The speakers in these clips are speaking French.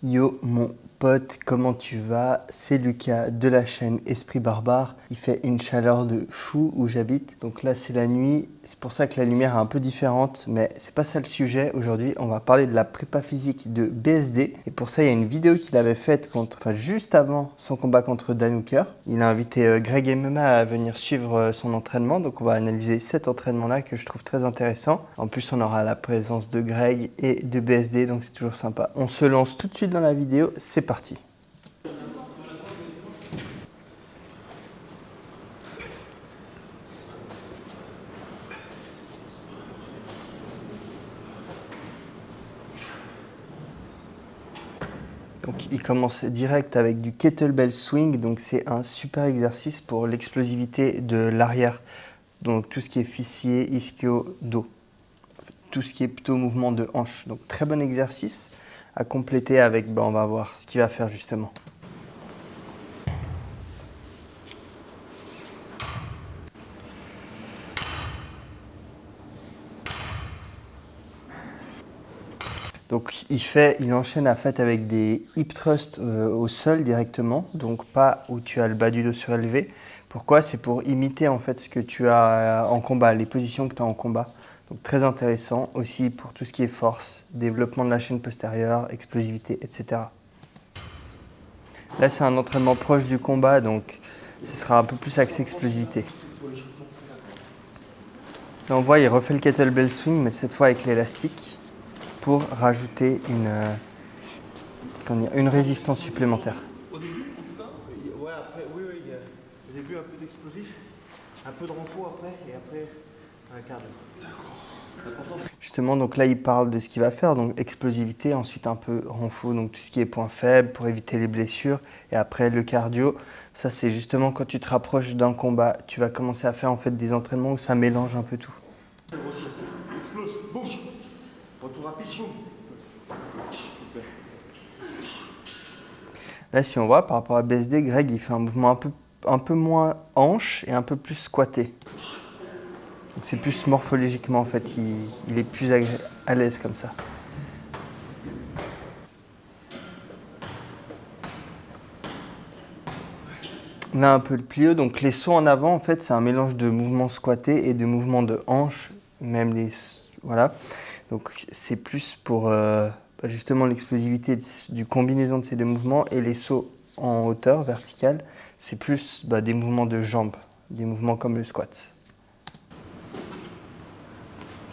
Yo mon pote, comment tu vas? C'est Lucas de la chaîne Esprit Barbare. Il fait une chaleur de fou où j'habite. Donc là c'est la nuit, c'est pour ça que la lumière est un peu différente, mais c'est pas ça le sujet. Aujourd'hui on va parler de la prépa physique de BSD. Et pour ça il y a une vidéo qu'il avait faite juste avant son combat contre Dan Hooker. Il a invité Greg MMA à venir suivre son entraînement. Donc on va analyser cet entraînement là que je trouve très intéressant. En plus on aura la présence de Greg et de BSD, donc c'est toujours sympa. On se lance tout de suite dans la vidéo, c'est parti. Donc il commence direct avec du kettlebell swing, donc c'est un super exercice pour l'explosivité de l'arrière. Donc tout ce qui est fessier, ischio, dos. Tout ce qui est plutôt mouvement de hanche. Donc très bon exercice à compléter avec, on va voir ce qu'il va faire justement. Donc il enchaîne à fait avec des hip thrusts au sol directement, donc pas où tu as le bas du dos surélevé. Pourquoi? C'est pour imiter en fait ce que tu as en combat, les positions que tu as en combat. Donc très intéressant aussi pour tout ce qui est force, développement de la chaîne postérieure, explosivité, etc. Là c'est un entraînement proche du combat, donc ce sera un peu plus axé explosivité. Là on voit il refait le kettlebell swing, mais cette fois avec l'élastique, pour rajouter une résistance supplémentaire. Au début, en tout cas, ouais, après, oui, il y a au début un peu d'explosif, un peu de renfort après, et après un cardio. D'accord. Justement, donc là, il parle de ce qu'il va faire, donc explosivité, ensuite un peu renfort, donc tout ce qui est point faible pour éviter les blessures, et après le cardio. Ça, c'est justement quand tu te rapproches d'un combat, tu vas commencer à faire en fait des entraînements où ça mélange un peu tout. Explose, bouge, retour rapide, chaud. Là, si on voit, par rapport à BSD, Greg, il fait un mouvement un peu moins hanche et un peu plus squatté. Donc c'est plus morphologiquement, en fait, il est plus à l'aise comme ça. Là, un peu le plio. Donc les sauts en avant, en fait, c'est un mélange de mouvements squattés et de mouvements de hanche, même les... Voilà. Donc c'est plus pour justement l'explosivité du combinaison de ces deux mouvements, et les sauts en hauteur verticale, c'est plus des mouvements de jambes, des mouvements comme le squat.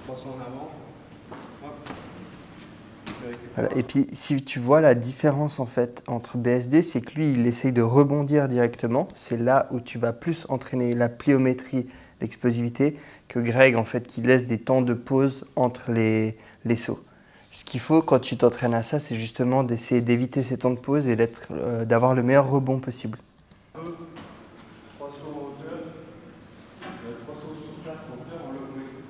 300 en avant. Hop. Voilà. Et puis si tu vois la différence en fait entre BSD, c'est que lui il essaye de rebondir directement. C'est là où tu vas plus entraîner la pliométrie, l'explosivité, que Greg en fait qui laisse des temps de pause entre les sauts. Ce qu'il faut quand tu t'entraînes à ça, c'est justement d'essayer d'éviter ces temps de pause et d'avoir le meilleur rebond possible. 300 en hauteur, 300 sur place en hauteur en low weight.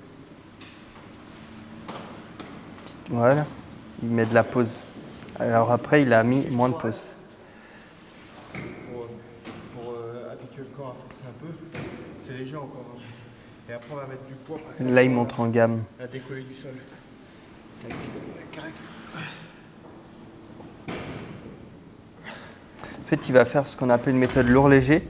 Voilà, il met de la pause. Alors après, il a mis moins de pause. Pour habituer le corps à forcer un peu, c'est léger encore. Hein. Et après, on va mettre du poids. Là, il montre en gamme. À décoller du sol. En fait, il va faire ce qu'on appelle une méthode lourd-léger.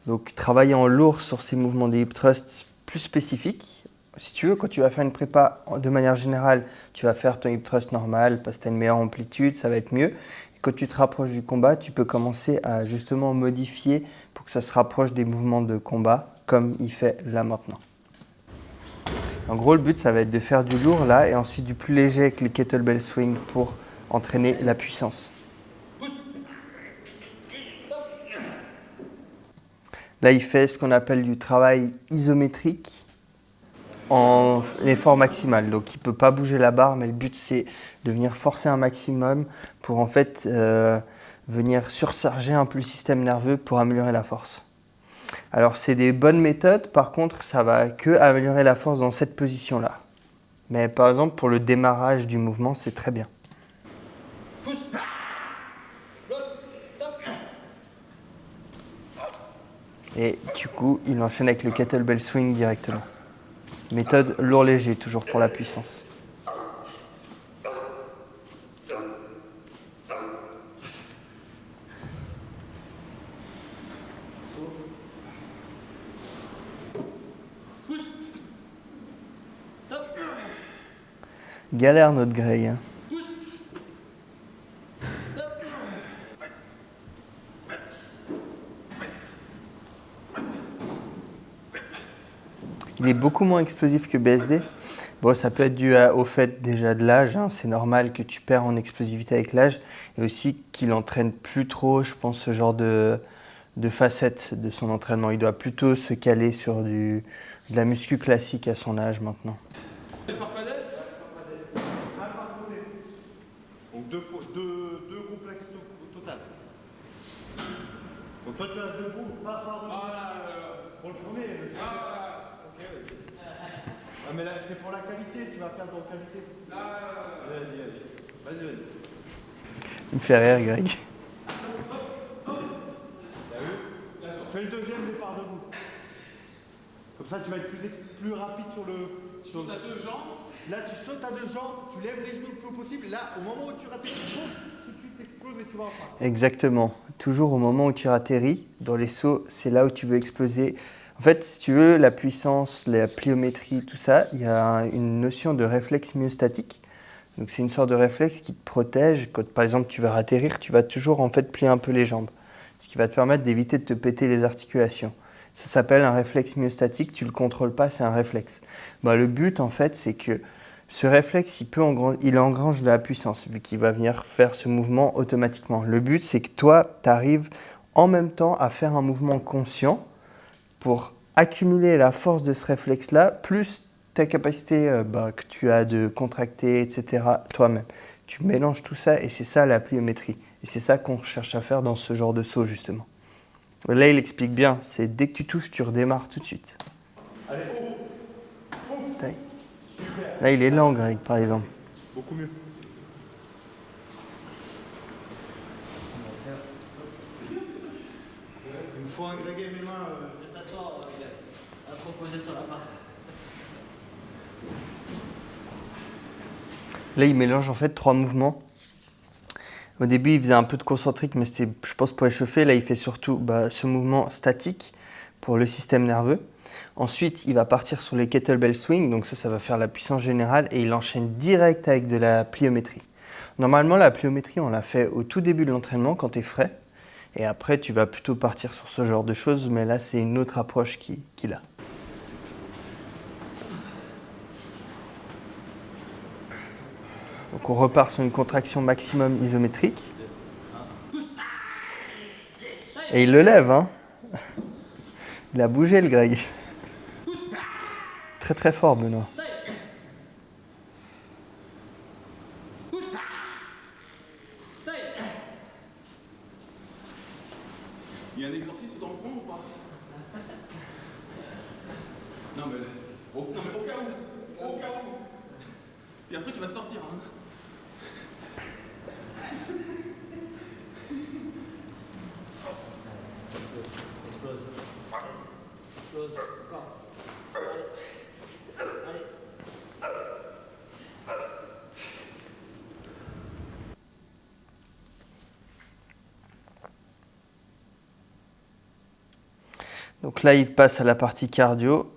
Donc, travailler en lourd sur ces mouvements de hip thrust plus spécifiques. Si tu veux, quand tu vas faire une prépa, de manière générale, tu vas faire ton hip thrust normal parce que tu as une meilleure amplitude, ça va être mieux. Et quand tu te rapproches du combat, tu peux commencer à justement modifier pour que ça se rapproche des mouvements de combat, comme il fait là maintenant. En gros, le but, ça va être de faire du lourd là et ensuite du plus léger avec le kettlebell swing pour entraîner la puissance. Là, il fait ce qu'on appelle du travail isométrique en effort maximal. Donc, il ne peut pas bouger la barre, mais le but, c'est de venir forcer un maximum pour en fait venir surcharger un peu le système nerveux pour améliorer la force. Alors, c'est des bonnes méthodes. Par contre, ça va que améliorer la force dans cette position-là. Mais par exemple, pour le démarrage du mouvement, c'est très bien. Et du coup, il enchaîne avec le kettlebell swing directement. Méthode lourd-léger, toujours pour la puissance. Galère notre Greg. Hein. Il est beaucoup moins explosif que BSD. Bon, ça peut être dû au fait déjà de l'âge, hein. C'est normal que tu perds en explosivité avec l'âge, et aussi qu'il entraîne plus trop, je pense, ce genre de facettes de son entraînement. Il doit plutôt se caler sur de la muscu classique à son âge maintenant. Un par côté. Donc deux complexes au total. Donc toi tu restes debout, pas debout. Pour le premier. Ok, oui. Ah mais là c'est pour la qualité, tu vas faire dans qualité. Vas-y. Il me fait rire, Greg. Fais le deuxième départ debout. Comme ça tu vas être plus rapide sur le... Tu sautes à deux jambes. Là tu sautes à deux jambes, tu lèves les genoux le plus possible. Là au moment où tu rates, tout de suite explose et tu vas en face. Exactement. Toujours au moment où tu atterris, dans les sauts, c'est là où tu veux exploser. En fait, si tu veux, la puissance, la pliométrie, tout ça, il y a une notion de réflexe myostatique. Donc c'est une sorte de réflexe qui te protège. Quand par exemple tu vas atterrir, tu vas toujours en fait plier un peu les jambes. Ce qui va te permettre d'éviter de te péter les articulations. Ça s'appelle un réflexe myostatique, tu ne le contrôles pas, c'est un réflexe. Le but en fait, c'est que ce réflexe, il engrange de la puissance, vu qu'il va venir faire ce mouvement automatiquement. Le but, c'est que toi, tu arrives en même temps à faire un mouvement conscient pour accumuler la force de ce réflexe-là, plus ta capacité que tu as de contracter, etc., toi-même. Tu mélanges tout ça et c'est ça la pliométrie. Et c'est ça qu'on cherche à faire dans ce genre de saut, justement. Là, il explique bien, c'est dès que tu touches, tu redémarres tout de suite. Allez, Tac. Là, il est lent, Greg, par exemple. beaucoup mieux. Il me faut agréger mes mains. Je vais t'asseoir, à te reposer sur la main. Là, il mélange en fait 3 mouvements. Au début, il faisait un peu de concentrique, mais c'était, je pense, pour échauffer. Là, il fait surtout ce mouvement statique pour le système nerveux. Ensuite, il va partir sur les kettlebell swing, donc ça va faire la puissance générale, et il enchaîne direct avec de la pliométrie. Normalement, la pliométrie, on l'a fait au tout début de l'entraînement, quand tu es frais, et après, tu vas plutôt partir sur ce genre de choses, mais là, c'est une autre approche qu'il a. Donc on repart sur une contraction maximum isométrique. Et il le lève, hein. Il a bougé le Greg. Très très fort, Benoît. Il y a un exorcisme dans le coin ou pas? Non mais au cas où. C'est un truc qui va sortir. Hein. Explose. Encore. Allez. Donc là, il passe à la partie cardio.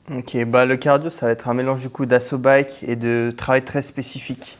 Ok, le cardio, ça va être un mélange du coup d'assaut bike et de travail très spécifique.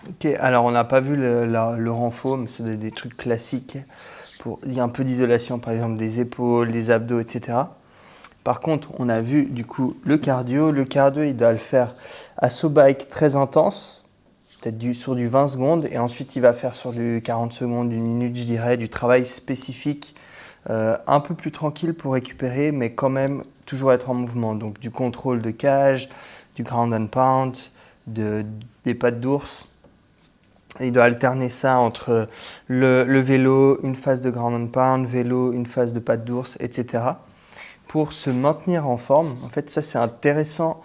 Ok, alors on n'a pas vu le renfort, mais c'est des trucs classiques. Il y a un peu d'isolation, par exemple des épaules, des abdos, etc. Par contre, on a vu du coup le cardio. Le cardio, il doit le faire assaut bike très intense, peut-être sur du 20 secondes, et ensuite il va faire sur du 40 secondes, 1 minute, je dirais, du travail spécifique, un peu plus tranquille pour récupérer, mais quand même toujours être en mouvement. Donc du contrôle de cage, du ground and pound, des pattes d'ours. Il doit alterner ça entre le vélo, une phase de ground and pound, vélo, une phase de pattes d'ours, etc. Pour se maintenir en forme. En fait, ça c'est intéressant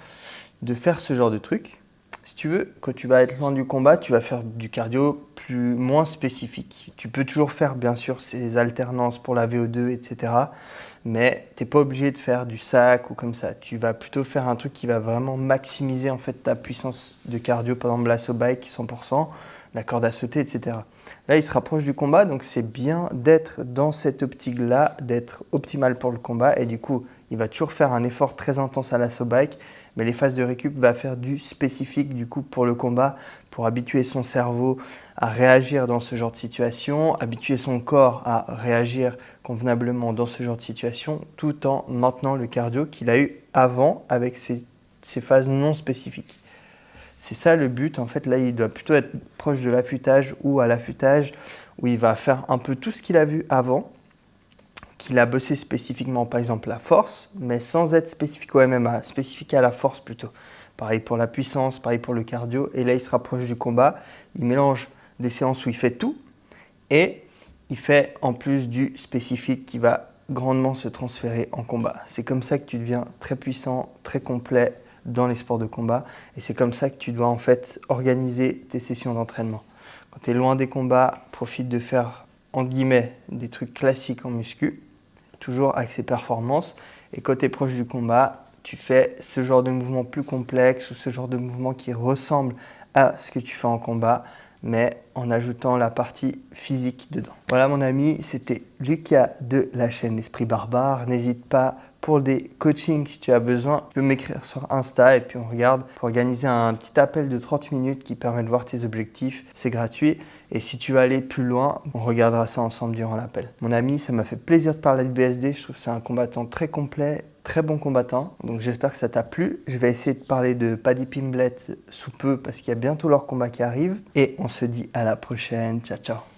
de faire ce genre de truc. Si tu veux, quand tu vas être loin du combat, tu vas faire du cardio moins spécifique. Tu peux toujours faire bien sûr ces alternances pour la VO2, etc. Mais tu n'es pas obligé de faire du sac ou comme ça. Tu vas plutôt faire un truc qui va vraiment maximiser en fait ta puissance de cardio, par exemple l'assaut bike 100%, la corde à sauter, etc. Là, il se rapproche du combat, donc c'est bien d'être dans cette optique-là, d'être optimal pour le combat. Et du coup, il va toujours faire un effort très intense à l'assaut bike, mais les phases de récup va faire du spécifique du coup pour le combat, pour habituer son cerveau à réagir dans ce genre de situation, habituer son corps à réagir convenablement dans ce genre de situation, tout en maintenant le cardio qu'il a eu avant avec ces phases non spécifiques. C'est ça le but, en fait, là il doit plutôt être proche de l'affûtage ou à l'affûtage, où il va faire un peu tout ce qu'il a vu avant, qu'il a bossé spécifiquement, par exemple la force, mais sans être spécifique au MMA, spécifique à la force plutôt. Pareil pour la puissance, pareil pour le cardio, et là il se rapproche du combat, il mélange des séances où il fait tout, et il fait en plus du spécifique qui va grandement se transférer en combat. C'est comme ça que tu deviens très puissant, très complet dans les sports de combat, et c'est comme ça que tu dois en fait organiser tes sessions d'entraînement. Quand tu es loin des combats, profite de faire entre guillemets des trucs classiques en muscu, toujours avec ses performances, et quand tu es proche du combat, tu fais ce genre de mouvement plus complexe ou ce genre de mouvement qui ressemble à ce que tu fais en combat, mais en ajoutant la partie physique dedans. Voilà mon ami, c'était Lucas de la chaîne L'Esprit Barbare. N'hésite pas pour des coachings si tu as besoin, tu peux m'écrire sur Insta et puis on regarde pour organiser un petit appel de 30 minutes qui permet de voir tes objectifs. C'est gratuit et si tu veux aller plus loin, on regardera ça ensemble durant l'appel. Mon ami, ça m'a fait plaisir de parler de BSD. Je trouve que c'est un combattant très complet, très bon combattant. Donc j'espère que ça t'a plu. Je vais essayer de parler de Paddy Pimblett sous peu parce qu'il y a bientôt leur combat qui arrive. Et on se dit à la prochaine. Ciao, ciao.